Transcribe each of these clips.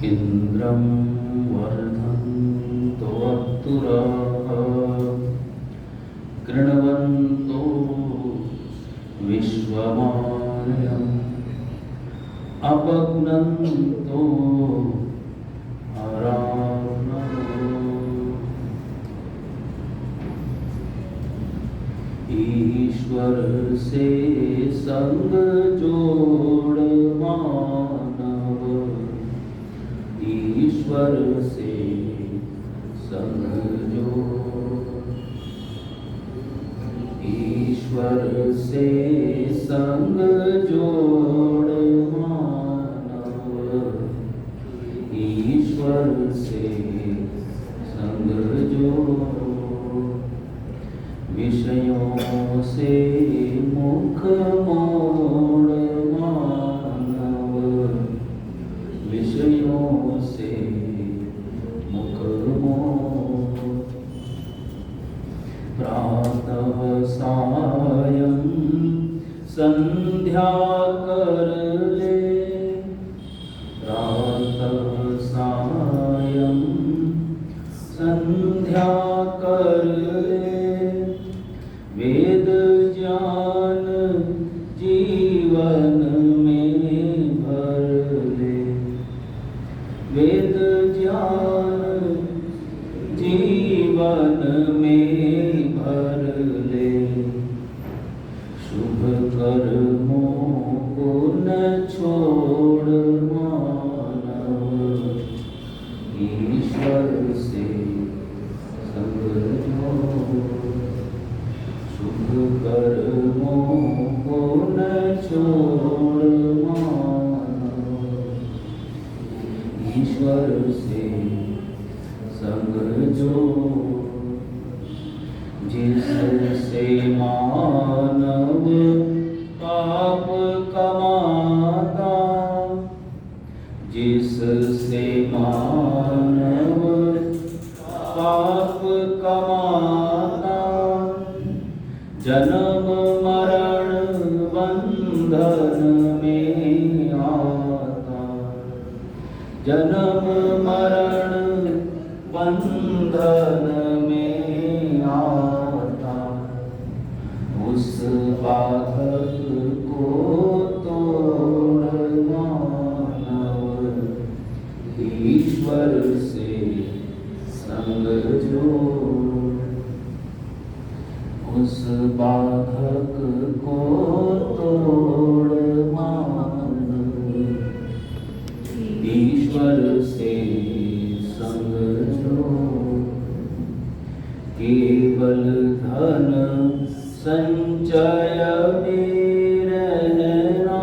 इन्द्रं वर्धन्तो अप्सुराः कृण्वन्तो विश्वमार्यम् अपघ्नन्तो ईश्वर से संग जोड़ मानव, ईश्वर से संग जोड़, ईश्वर से संग जोड़ मानव, ईश्वर से संग जोड़। विषयों से मुख मोड़ मानव, विषयों से मुख मोड़। प्रातः सायं संध्या कर ले, प्रातः सायं संध्या कर ले। वेद ज्ञान जीवन में भर ले, वेद ज्ञान जीवन में भर ले। शुभ कर्मों को न छोड़ मानव, ईश्वर से संग जोड़। शुभ कर्मों को न छोड़ मानव, ईश्वर से संग जोड़। जिससे मानव पाप कमाता, जिससे मानव पाप कमाता। जन्म मरण बंधन में आता, जन्म मरण बंधन में आता। उस बाधक को तोड़ मानव, ईश्वर से संग जोड़। उस बाधक को तोड़ मानव, ईश्वर से संग जोड़। केवल धन संचय में रहना,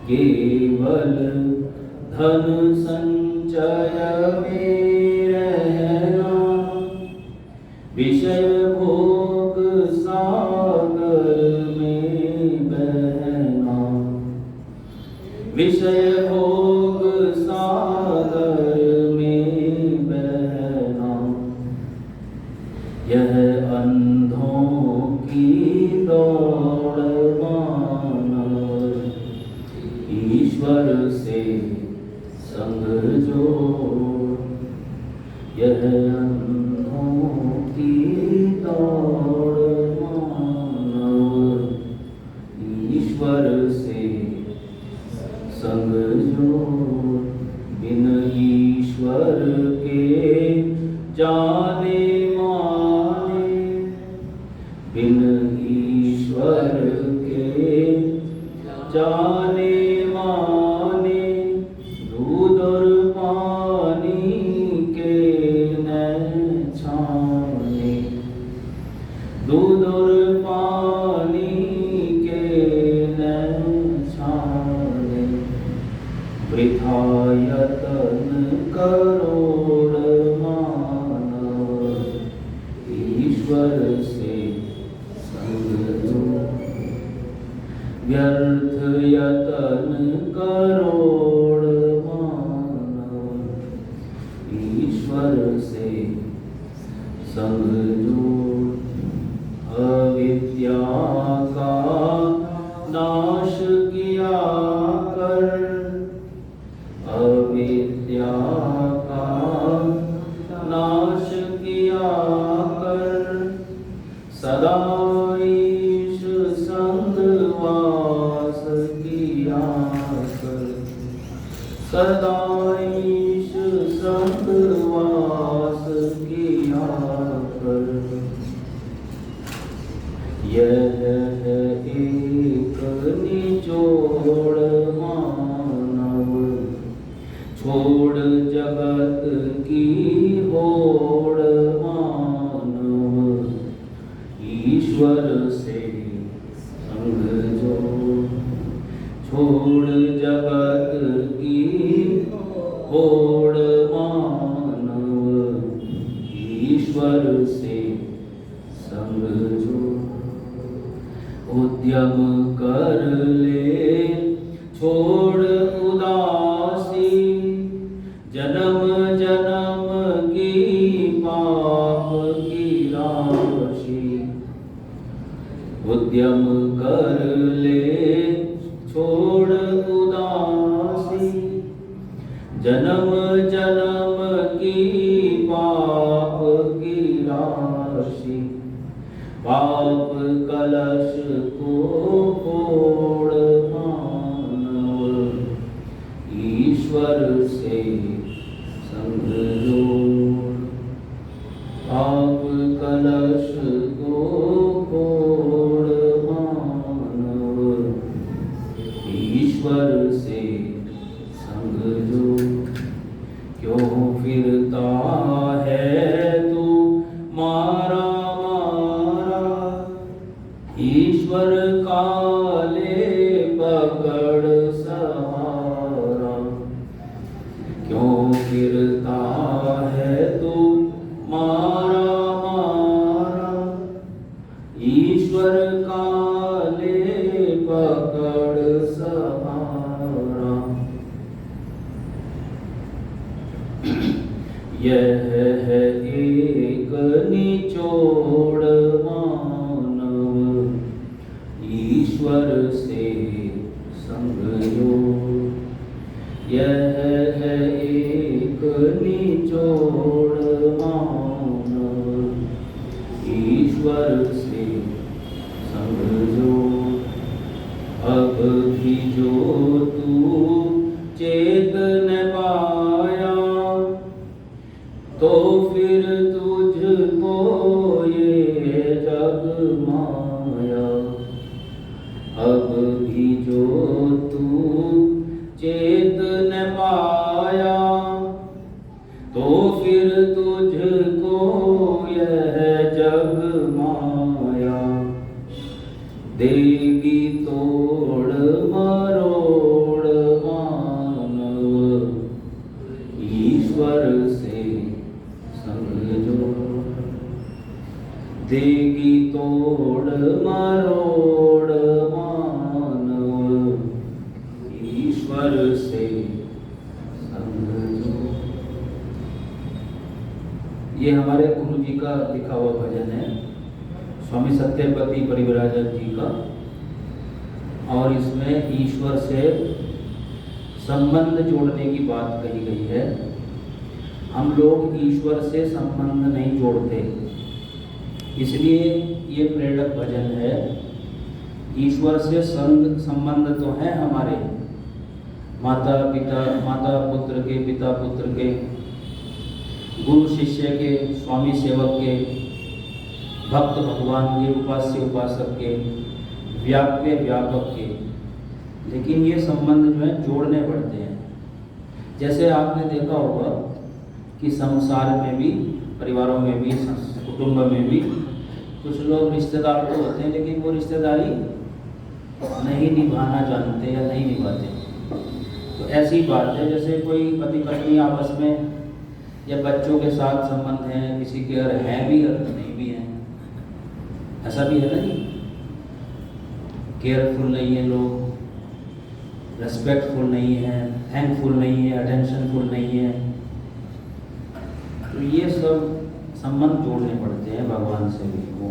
केवल धन संचय में रहना। विषय भोग सागर में बहना, विषय भोग सागर में बहना। यह अंधों की दौड़ मानव, ईश्वर से संग जोड़। यह अंधों की दौड़ मानव, ईश्वर से संग जोड़। बिन ईश्वर के जाने माने, बिन ईश्वर के जाने माने। दूध और पानी के न छाने, दूध और पानी के न छाने। वृथा यतन करोड़ मानव, ईश्वर से संग जोड़। व्यर्थ यतन करोड़ मानव, ईश्वर से संग जोड़। अविद्या का नाश किया कर, सदाईश संगवास किया कर। यह है एक निचोड़ मानव, छोड़ जगत की होड़ मानव, ईश्वर से संग जोड़। छोड़ जगत की होड़ मानव, ईश्वर से संग जोड़। उद्यम कर ले छोड़ उदासी, जन्म जन्म की पाप की राशि। उद्यम कर ले छोड़ उदासी, जन्म जन्म की पाप की राशि। पाप कलश को फोड़ मानव, ईश्वर से संग जोड़। पाप कलश को फोड़ मानव, ईश्वर से संग जोड़। क्यों फिरता है तू मारा मारा, ईश्वर का ले पकड़ सहारा। क्यों फिरता है तू मारा मारा, ईश्वर का ले पकड़ सहारा। यह है एक निचोड़ मानव, ईश्वर से संग जोड़। यह है एक निचोड़ मानव, ईश्वर से संग जोड़। अब भी जो तू चेत न पाया, तो फिर तुझको ये जग माया। अब भी जो तू चेत न पाया, तो फिर तुझको यह जग माया। देगी तोड़ मरोड़ मानव, ईश्वर से संग जोड़। देगी तोड़ मरोड़ मानव, ईश्वर से संग जोड़। ये हमारे गुरु जी का लिखा हुआ भजन है, स्वामी सत्यपति परिव्राजक जी का। और इसमें ईश्वर से संबंध जोड़ने की बात कही गई है। हम लोग ईश्वर से संबंध नहीं जोड़ते, इसलिए ये प्रेरक भजन है। ईश्वर से संबंध तो है हमारे, माता पिता, माता पुत्र के, पिता पुत्र के, गुरु शिष्य के, स्वामी सेवक के, भक्त भगवान के, उपास्य उपासक के, व्याप्य व्यापक के। लेकिन ये संबंध जो है जोड़ने पड़ते हैं। जैसे आपने देखा होगा कि संसार में भी, परिवारों में भी, कुटुंब में भी कुछ लोग रिश्तेदार तो होते हैं, लेकिन वो रिश्तेदारी नहीं निभाना जानते या नहीं निभाते। तो ऐसी बात है, जैसे कोई पति पत्नी आपस में या बच्चों के साथ संबंध है, किसी के घर है भी और नहीं भी है, ऐसा भी है ना जी। केयरफुल नहीं है लोग, रेस्पेक्टफुल नहीं है, थैंकफुल नहीं है, अटेंशनफुल नहीं है। तो ये सब संबंध जोड़ने पड़ते हैं भगवान से भी को।